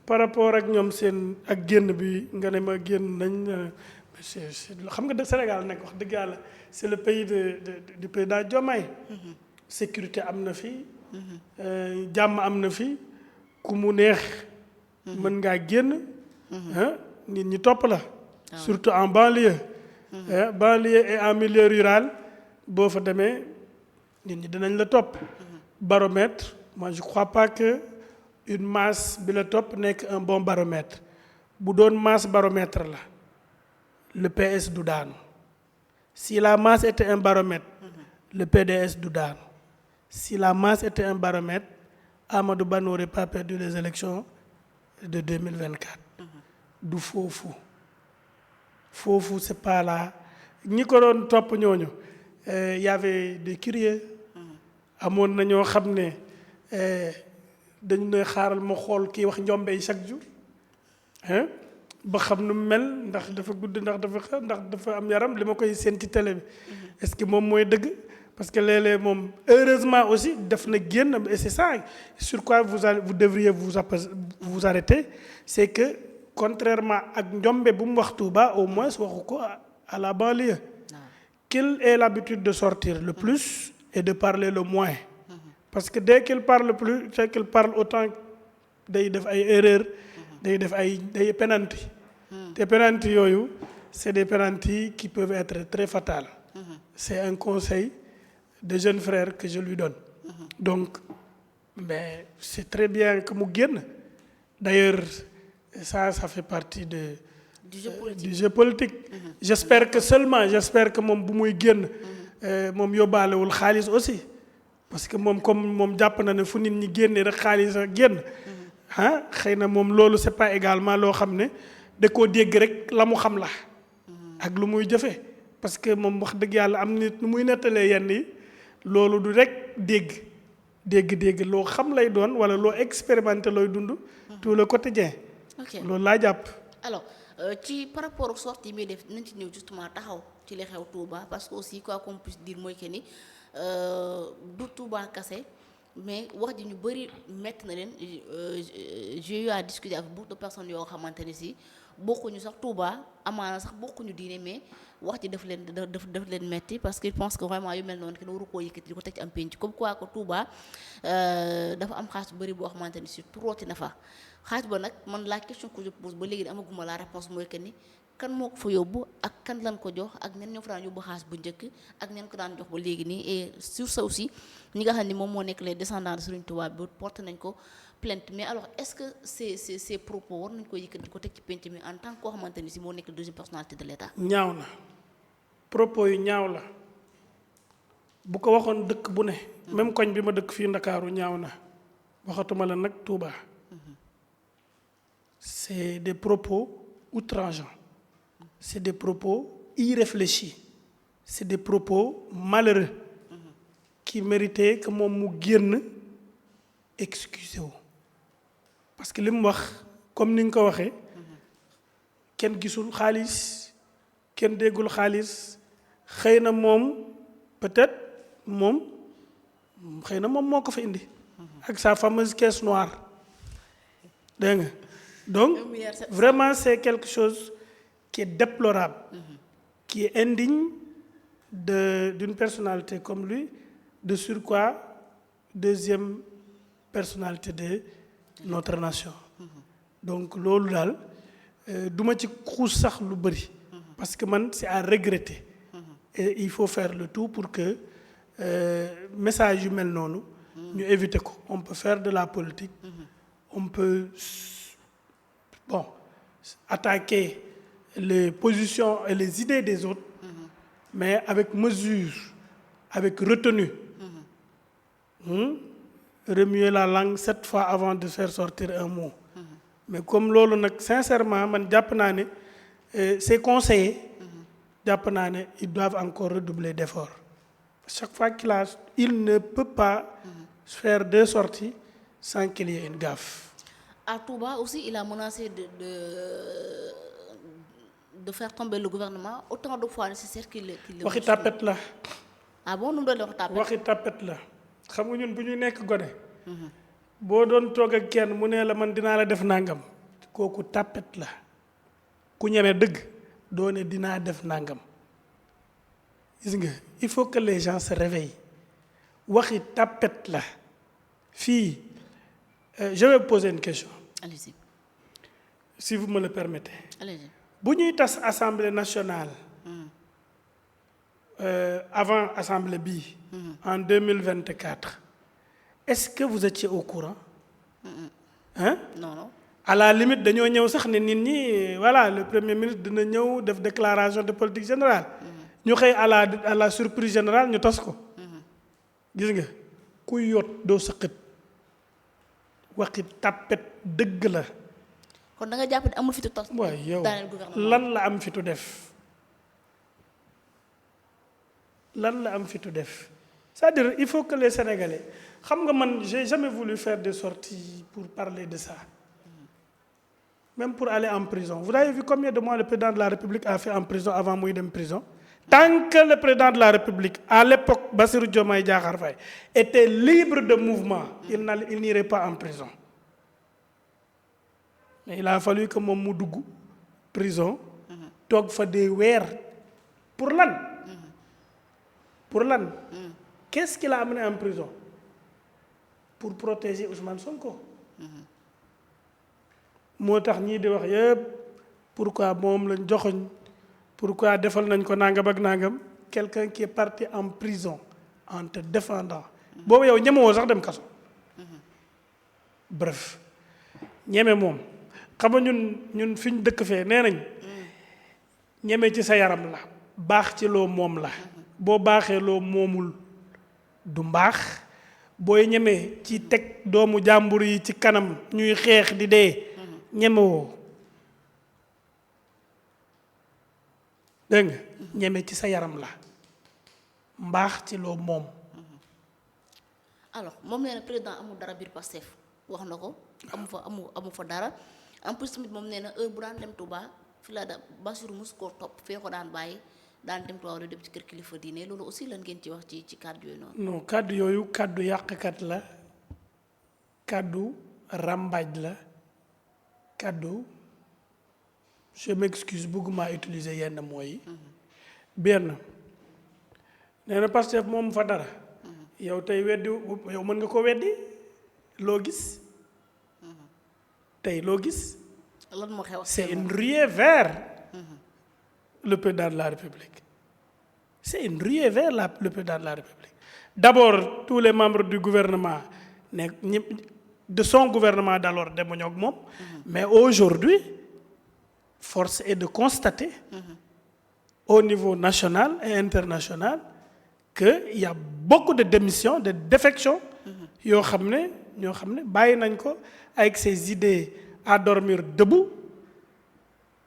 par rapport ak ñoom seen ak génn bi nga ne ma génn nañ xam nga Sénégal nekk wax dëgg yàlla c'est le pays du président Diomaye. sécurité am na fi. jàmm am na fi ku mu neex. mën ngaa génn. nit ñi topp la. surtout en banlieue. banlieue et en milieu rural boo fa demee nit ñi dinañ la topp. baromètre moi je crois pas que une masse bi la topp nekk un bon baromètre bu doon masse baromètre la le PS du daanu si la masse était un baromètre le PDS du daanu si la masse était un baromètre Amadou Ba n'aurait pas perdu les élections de 2024 du foofu c'est pas là ñi ko doon topp ñooñu y avait des curieux amoon na ñoo xam ne dañu ne xaaral ma xool kii wax njombe yi chaque jour ba xam nu mu mel ndax dafa gudd ndax dafa am yaram li ma koy seen ci télé bi est-ce que moom mooy dëgg parce que léeg-léeg moom heureusement aussi def na génn et c'est ça sur quoi vous devriez vous arrêter c'est que contrairement ak njombe bu mu wax Touba au moins waxu ko à la banlieue qu'il ait l'habitude de sortir le plus et de parler le moins parce que dès qu'il parle plus dès qu'il parle autant day def ay erreurs day def day penalty te penalty yooyu c'est des penalty qui peuvent être très fatales c'est un conseil de jeune frère que je lui donne donc mais c'est très bien que mu génn d'ailleurs ça fait partie du jeu politique j'espère que moom bu muy génn moom yóbbaalewul xaalis aussi parce que moom comme moom jàpp na ne fu nit ñi génnee rek xaalis ak génn xëy na moom loolu c'est pas également loo xam ne da koo dégg rek la mu xam la ak lu muy jëfe parce que moom wax dëgg yàlla am nit nu muy nettalee yenn yi loolu du rek dégg loo xam lay doon wala loo expérimenté looy dund tout le quotidien loolu laa jàpp. alors ci par rapport ak sortie yi muy def nañ ci ñëw justement taxaw ci li xew Touba parce que aussi quoi qu'on puisse dire mooy que ni du Touba kase mais wax ji ñu bëri métti na leen j'ai eu à discuter avec beaucoup de personnes yoo xamante ne si bokkuñu sax Touba amaana sax bokkuñu diine mais wax ji daf leen métti parce que je pense que vraiment yu mel noonu kenn waru koo yëkkati di ko teg ci am penc comme quoi que Touba dafa am xaalis bu bëri boo xamante ne si turooti na fa xaalis ba nag man la question que je pose ba léegi amaguma la réponse mooy que ni kan moo ko fa yóbbu ak kan lan ko jox ak ñan ñoo fa daan yóbbu xaalis bu njëkk ak ñan ko daan jox ba léegi nii et sur ça aussi ñi nga xam ni moom moo nekk les descendants de Serigne Touba bi porté nañ ko plainte mais alors est-ce que ces propos war nañ ko yëkkati di ko teg ci penc mi en tant que koo xamante ni si moo nekk deuxième personnalité de l'État. ñaaw na propos yu ñaaw la bu ko waxoon dëkk bu ne. même koñ bi ma dëkk fii Ndakaaru ñaaw na waxatuma la nag Touba. C'est des propos outrageants. C'est des propos irréfléchis. C'est des propos malheureux qui méritaient que moom mu génn excusez wu parce que li mu wax comme ni nga ko waxee kenn gisul xaalis kenn déggul xaalis xëy na moom peut-être moom xëy na moom moo ko fa indi ak sa fameuse caisse noire dégg nga donc vraiment c'est quelque chose qui est déplorable qui est indigne d'une personnalité comme lui de surcroît deuxième personnalité de notre nation donc loolu daal duma ci xuus sax lu bëri parce que man c'est à regretter et il faut faire le tout pour que message yu mel noonu ñu éviter ko on peut faire de la politique on peut attaquer les positions et les idées des autres mais avec mesure avec retenue remuer la langue 7 fois avant de faire sortir un mot mais comme loolu nag sincèrement man jàpp naa ne ces conseillers jàpp naa ne ils doivent encore redoubler d'efforts chaque fois il ne peut pas faire 2 sorties sans qu'il y ait une gaffe. À Touba aussi il a menacé de faire tomber le gouvernement autant de fois nécessaire qu'il le waxi tapet la. Ah bon nu mu doon wax tapet. waxi tapet la xam nga ñun bu ñuy nekk gone. boo doon toog ak kenn mu ne la man dinaa la def nangam kooku tàppet la ku ñeme dëgg doo ne dinaa def nangam gis nga il faut que les gens se réveillent waxi tàppet la fii je vais poser une question. Allez-y. Si vous me le permettez. Allez-y. bu ñuy tas assemblée nationale avant assemblée bii en 2024 est-ce que vous étiez au courant hein Non, non. à la limite dañoo ñëw sax ne nit ñi voilà le premier ministre dina ñëw def déclaration de politique générale ñu xëy à la surprise générale ñu tas ko gis nga ku yot doo sëqët waxi tàppet dëgg la kon da nga jàpp ne amul fitu tas. waaye yow daaneel gouvernement lan la am fitu def lan la am fitu def c'est-à-dire il faut que les Sénégalais xam nga man j'ai jamais voulu faire des sorties pour parler de ça même pour aller en prison vous avez vu combien de mois le président de la République a fait en prison avant muy dem prison tant que le président de la République à l'époque Bassirou Diomaye Diakhar Faye était libre de mouvement il n'irait pas en prison mais il a fallu que moom mu dugg prison toog fa des weer pour lan qu'est-ce qu'il a amené en prison pour protéger Ousmane Sonko moo tax ñii di wax yëpp pourquoi moom lañ joxoñ pourquoi defal nañ ko nangam ak nangam quelqu'un qui est parti en prison en te défendant boobu yow ñemewoo sax dem kaso bref ñeme moom xam nga ñun fi ñu dëkk fee nee nañ ñeme ci sa yaram la baax ci loo moom la boo baaxee loo moomul du mbaax booy ñemee ci teg doomu jàmbur yi ci kanam ñuy xeex di dee ñemewoo dégg nga ñeme ci sa yaram la mbaax ci loo moom. alors moom nee na président amul dara biir Pastef wax na ko amu fa dara en plus tamit moom nee na heure bu daan dem Touba fi la da Bassirou mos koo topp fee ko daan bàyyi daan dem Touba wala dem ci kër kilifa diine loolu aussi lan ngeen ci wax ci kàddu yooyu noonu. non kàddu yooyu kàddu yàqkat la kàddu ràmbaaj la kàddu je m'excuse bëgguma utiliser yenn mooy benn nee na Pastef moom fa dara yow tey weddi yow mën nga ko weddi loo gis tey loo gis lan moo xew c'est une ruée vers le président de la République c'est une ruée vers le président de la République d'abord tous les membres du gouvernement ne de son gouvernement d'alors demuñu ak moom mais aujourd'hui force est de constater au niveau national et international que il y a beaucoup de démissions de défections yoo xam ne bàyyi nañ ko avec ses idées à dormir debout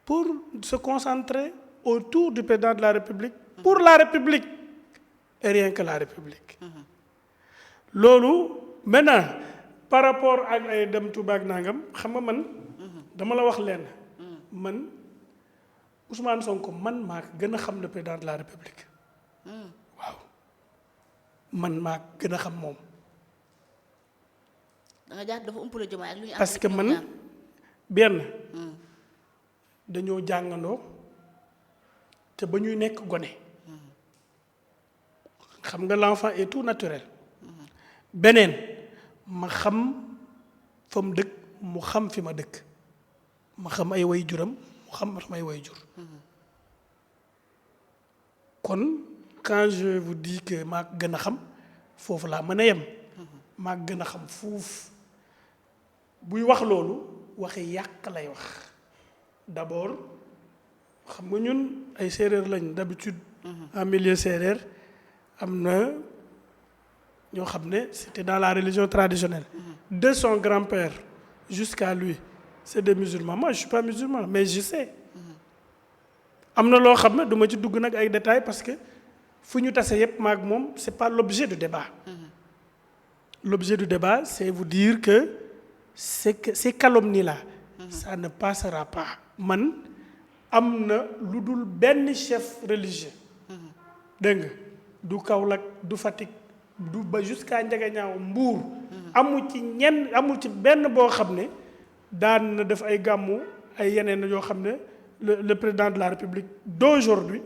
pour se concentrer autour du président de la République pour la République et rien que la République loolu maintenant par rapport ak ay dem Touba ak nangam xam nga man dama la wax lenn man Ousmane Sonko man maa gën a xam le président de la République waaw man maa gën a xam moom. da nga jaar dafa umpale Diomaye ak lu ñu am parce que man benn dañoo jàngandoo te ba ñuy nekk gone xam nga l'enfant est tout naturel beneen ma xam fa mu dëkk mu xam fi ma dëkk ma xam ay waajuram mu xam samay waajur kon quand je vous dis que maa gën a xam foofu laa mën a yem maa gën a xam fuuf buy wax loolu waxi yàq lay wax d'abord xam nga ñun ay séeréer lañ d'habitude en milieu séeréer am na ñoo xam ne c'était dans la religion traditionnelle de son grand-père jusqu'à lui c'est des musulmans moi je suis pas musulman mais je sais am na loo xam ne du ma ci dugg nag ay détails parce que fu ñu tase yépp maag moom c'est pas l'objet du débat l'objet du débat c'est vous dire que ces calomnies-là ça ne passera pas man am na lu dul benn chef religieux dégg nga du Kaolack du Fatick du ba jusqu'à Ndiaganiao Mbour amul ci benn boo xam ne daan na def ay gàmmu ay yeneen yoo xam ne le président de la République d'aujourd'hui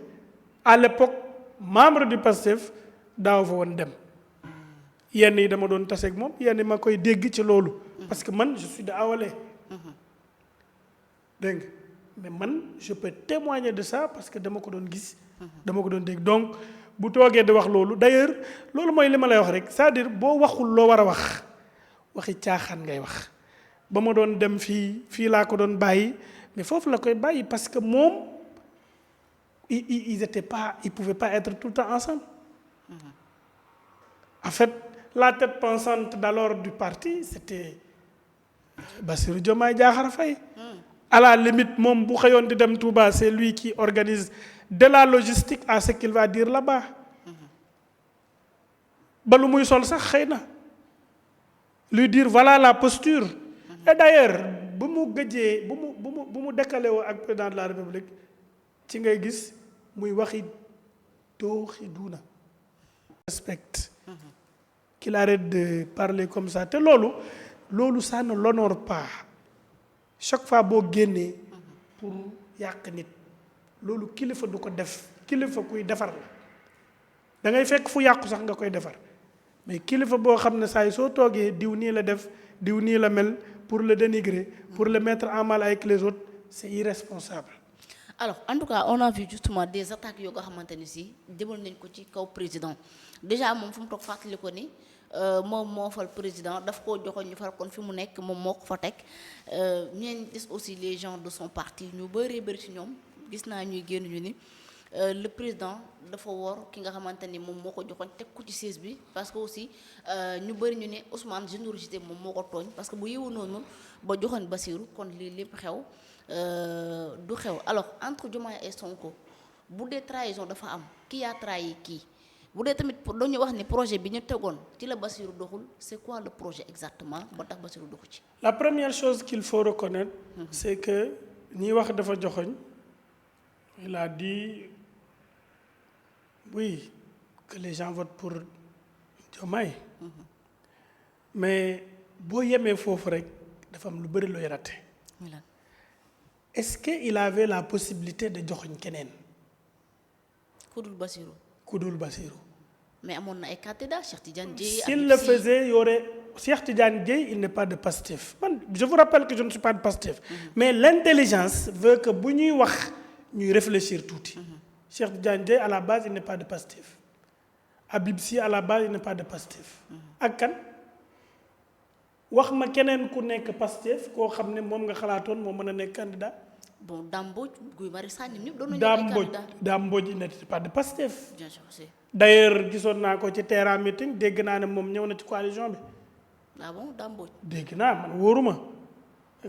à l'époque membre du PASTEF daaw fa woon dem yenn yi dama doon taseeg moom yenn yi ma koy dégg ci loolu parce que man je suis de Awalé dégg nga mais man je peux témoigner de ça parce que dama ko doon gis dama ko doon dégg donc bu toogee di wax loolu d'ailleurs loolu mooy li ma lay wax rek c'est-à-dire boo waxul loo war a wax waxi caaxaan ngay wax ba ma doon dem fii laa ko doon bàyyi mais foofu la koy bàyyi parce que moom ils pouvaient pas être tout le temps ensemble en fait la tête pensante d'alors du parti c'était Bassirou Diomaye Diakhar Faye à la limite moom bu xëyoon di dem Touba c'est lui qui organise de la logistique à ce qu'il va dire là-bas ba lu muy sol sax xëy na lui dire voilà la posture et d'ailleurs bu mu gëjee bu mu décalé woo ak président de la République ci ngay gis muy waxi dooxi duuna respecte qu'il arrête de parler comme ça te loolu ça ne l'honore pas chaque fois boo génnee pour yàq nit loolu kilifa du ko def kilifa kuy defar la da ngay fekk fu yàqu sax nga koy defar mais kilifa boo xam ne saa yi soo toogee diw nii la def diw nii la mel pour le dénigrer pour le mettre en mal avec les autres c'est irresponsable. Alors en tout cas on a vu justement des attaques yoo nga xamante ni si jëmal nañ ko ci kaw président déjà moom fu mu toog fàttali ko ni moom moo fal président daf koo joxoon ñu far kon fi mu nekk moom moo ko fa teg ñeen gis aussi les gens de son parti ñu bëri ci ñoom gis naa ñuy génn ñu ni le président dafa wor ki nga xamante ni moom moo ko joxoon teg ko ci siège bi parce que aussi ñu bëri ñu ne Ousmane générosité moom moo ko tooñ parce que bu yeewu noonu ba joxoon Bassirou kon lii lépp xew du xew alors entre Diomaye et Sonko bu dee trahison dafa am qui a trahi kii bu dee tamit dañu wax ni projet bi ñu tegoon ci la Bassirou doxul c'est quoi le projet exactement ba tax Bassirou doxu ci. La première chose qu'il faut reconnaître c'est que ñi wax dafa joxoñ il a dit oui que les gens votent pour Diomaye mais boo yemee foofu rek dafa am lu bëri looy raté. Est-ce qu'il avait la possibilité de joxoñ keneen. Kudul Bassirou. Kudul Bassirou. mais amoon na ay candidats Cheikh Tidiane Dièye. S'il le faisait il y aurait Cheikh Tidiane Dièye il n'est pas de Pastef man je vous rappelle que je ne suis pas de Pastef. mais l'intelligence veut que bu ñuy wax ñuy réfléchir tuuti. Cheikh Tidiane Dièye à la base il n'est pas de Pastef. Habib Sy à la base il n'est pas de Pastef. ak kan wax ma keneen ku nekk Pastef koo xam ne moom nga xalaatoon moo mën a nekk candidat. bon Dame Mbodj Guy Marius Sagna ñëpp doon nañu ay candidats Dame Mbodj il n'était pas de Pastef. bien sûr c'est. D'ailleurs gisoon naa ko ci terrain meeting dégg naa ne moom ñëw na ci coalition bi. ah bon Dame Mbodj. dégg naa man wóoruma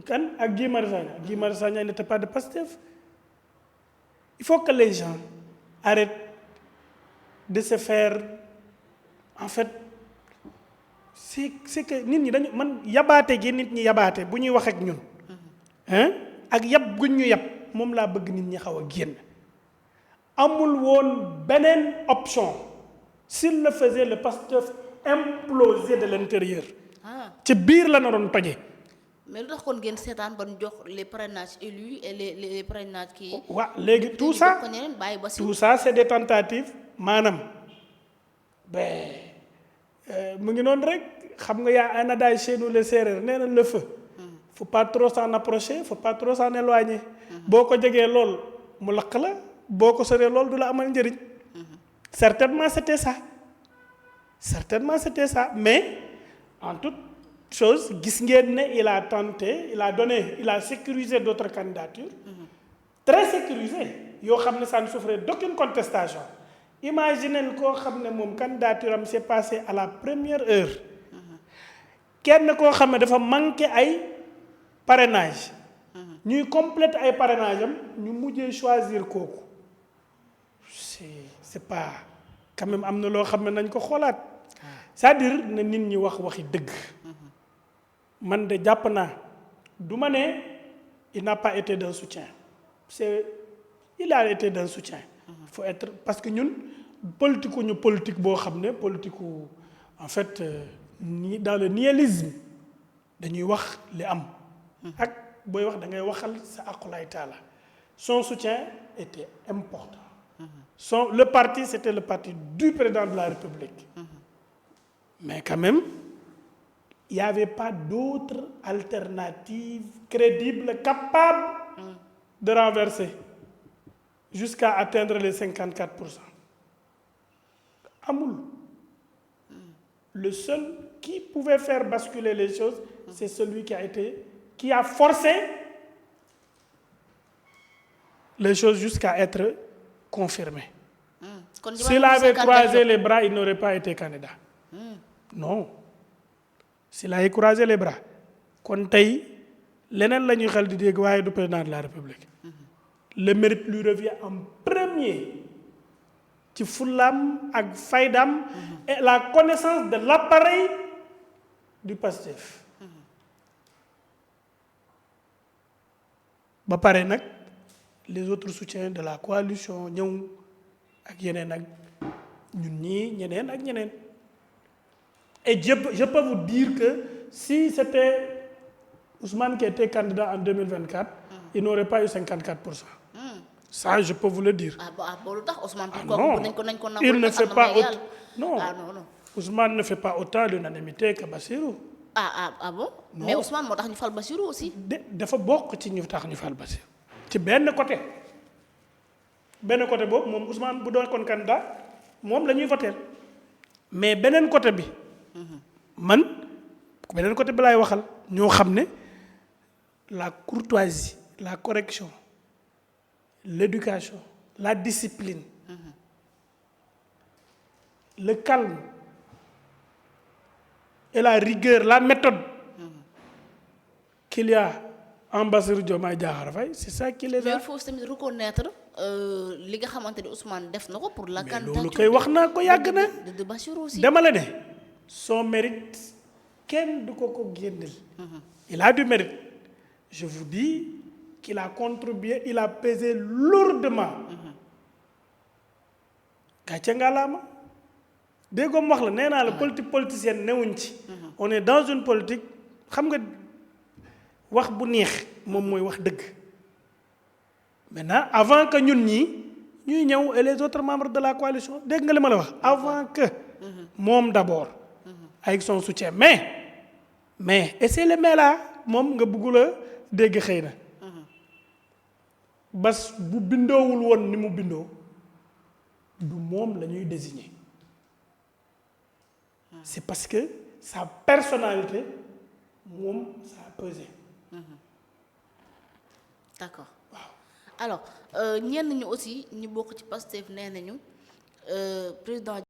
kan ak Guy Marius Sagna Guy Marius Sagna n'était pas de Pastef. Il faut que les gens arrêtent de se faire en fait c'est que nit ñi dañu man yabaate gi nit ñi yabaate bu ñuy wax ak ñun. ak yab guñ ñu yab moom laa bëgg nit ñi xaw a génn. amul woon beneen option s'il le faisait le Pastef implosé de l'intérieur. ci biir la na doon toje. mais lu tax kon ngeen seetaan ba ñu jox les parrainages élus et les parrainages kii. waaw léegi tout ça c'est des tentatives maanaam mu ngi noonu rek xam nga yaa un adage chez nous les Sérères nee na le feu. faut pas trop s'en approcher faut pas trop s'en éloigner. boo ko jegee lool mu lakk la. boo ko soree loolu du la amal njëriñ. certainement c'était ça mais en toute chose gis ngeen ne il a tenté il a sécurisé d'autres candidatures. très sécurisées yoo xam ne ça ne souffrait d'aucune contestation. imaginez koo xam ne moom candidature am s'est passée à la première heure. kenn koo xam ne dafa manqué ay parrainage. ñuy compléter ay parrainage am ñu mujjee choisir kooku. c'est pas quand même am na loo xam ne nañ ko xoolaat c'est-à-dire na nit ñi waxi dëgg. man de jàpp naa du ma ne il n'a pas été d'un soutien il a été d'un soutien. faut être parce que ñun politique boo xam ne politique en fait dans le nihilisme dañuy wax li am ak booy wax da ngay waxal sa aqulaay taala son soutien était important. Le parti c'était le parti du président de la République. Mais quand même il n'y avait pas d'autre alternative crédible capable de renverser jusqu'à atteindre les 54%. Amul. Le seul qui pouvait faire basculer les choses, c'est celui qui a forcé les choses jusqu'à être confirmées. S'il avait croisé les bras, il n'aurait pas été candidat. Non. S'il avait croisé les bras, kon tey leneen la ñuy xel di dégg waaye du président de la République. Le mérite lui revient en premier ci fullaam ak faydaam et la connaissance de l'appareil du PASTEF. ba pare nag les autres soutiens de la coalition ñëw ak yeneen ak ñun ñii ñeneen ak ñeneen. Et je peux vous dire que si c'était Ousmane qui était candidat en 2024, il n'aurait pas eu 54%. Ça, je peux vous le dire. Non, il ne fait pas autant. Non. Ousmane ne fait pas autant l'unanimité que Bassirou. Ah bon? Non. Mais Ousmane moo tax ñu fal Bassirou aussi. dafa bokk ci ñu tax ñu fal Bassirou. ci benn côté boobu moom Ousmane bu doon kon candidat moom la ñuy voter mais beneen côté bi. man beneen côté bi laay waxal ñoo xam ne la courtoisie la correction l'éducation la discipline le calme et la rigueur la méthode qu'il y a en Bassirou Diomaye Diakhar Faye c'est ça qui les a. mais il faut tamit reconnaître li nga xamante ni Ousmane def na ko pour la candidature. loolu koy wax naa ko yàgg na de Bassirou aussi. dama la ne son mérite kenn du ko génneel. il a du mérite. Je vous dis qu'il a contribué, il a pesé lourdement. gàcce ngalaama déggoo mu wax la nee naa la politique politicienne newuñ ci. on est dans une politique xam nga wax bu neex moom mooy wax dëgg. maintenant avant que ñun ñuy ñëw et les autres membres de la coalition dégg nga li ma la wax avant que moom d'abord avec son soutien mais et c'est le mais là moom nga bëggul a dégg xëy na bas bu bindoowul woon ni mu bindoo du moom la ñuy désigner c'est parce que sa personnalité moom ça a pesé. D'accord. Alors ñenn ñu aussi ñu bokk ci Pastef nee nañu président